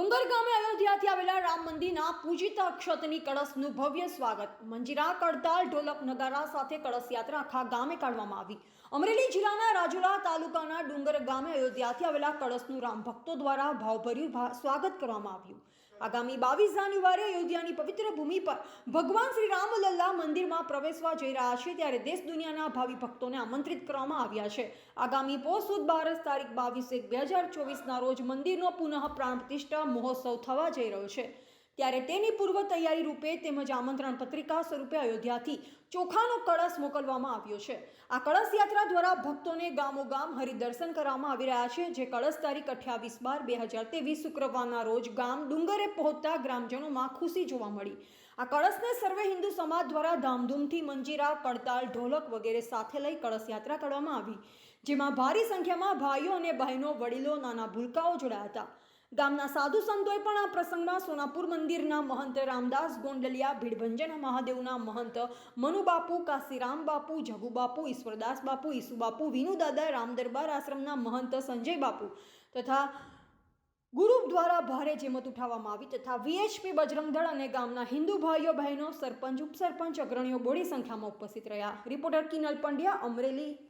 ડુંગર ગામે અયોધ્યાથી આવેલા રામ મંદિરના પૂજિત અક્ષતની કળશનું ભવ્ય સ્વાગત. મંજીરા, કડતાલ, ઢોલક, નગારા સાથે કળશ યાત્રા આખા ગામે કાઢવામાં આવી. અમરેલી જિલ્લાના રાજુલા તાલુકાના ડુંગર ગામે અયોધ્યાથી આવેલા કળશનું રામ ભક્તો દ્વારા ભાવભર્યું સ્વાગત કરવામાં આવ્યું. આગામી 22 જાન્યુઆરી અયોધ્યાની પવિત્ર ભૂમિ પર ભગવાન શ્રી રામલલ્લા મંદિરમાં પ્રવેશવા જઈ રહ્યા છે, ત્યારે દેશ દુનિયાના ભાવિ ભક્તોને આમંત્રિત કરવામાં આવ્યા છે. આગામી પોષ સુદ 12 તારીખ 22/1/2024ના રોજ મંદિરનો પુનઃ પ્રાણ પ્રતિષ્ઠા મહોત્સવ થવા જઈ રહ્યો છે, ત્યારે તેની પૂર્વ તૈયારી રૂપે તેમજ આમંત્રણ પત્રિકા સ્વરૂપે અયોધ્યાથી ચોખાનો કળશ મોકલવામાં આવ્યો છે. આ કળશ યાત્રા દ્વારા ભક્તોને ગામોગામ હરિદર્શન કરવામાં આવી રહ્યા છે, જે કળશ તારીખ 28/12/2023 શુક્રવારના રોજ ગામ ડુંગરે પહોંચતા ગ્રામજનોમાં ખુશી જોવા મળી. આ કળશને સર્વે હિન્દુ સમાજ દ્વારા ધામધૂમથી મંજીરા, કડતાલ, ઢોલક વગેરે સાથે લઈ કળશ યાત્રા કરવામાં આવી, જેમાં ભારી સંખ્યામાં ભાઈઓ અને બહેનો, વડીલો, નાના ભૂલકાઓ જોડાયા હતા. ગામના સાધુ સંતોએ પણ આ પ્રસંગમાં સોનાપુર મંદિરના મહંત રામદાસ ગોંડલિયા, ભીડભંજન મહાદેવના મહંત મનુબાપુ, કાશીરામ બાપુ, જગુ બાપુ, ઈશ્વરદાસ બાપુ, ઈસુ બાપુ, વિનુ દાદા, રામદરબાર આશ્રમના મહંત સંજય બાપુ તથા ગુરુ દ્વારા ભારે જેમત ઉઠાવવામાં આવી તથા VHP બજરંગ દળ અને ગામના હિન્દુ ભાઈઓ બહેનો, સરપંચ, ઉપસરપંચ, અગ્રણીઓ બોડી સંખ્યામાં ઉપસ્થિત રહ્યા. રિપોર્ટર કિનલ પંડ્યા, અમરેલી.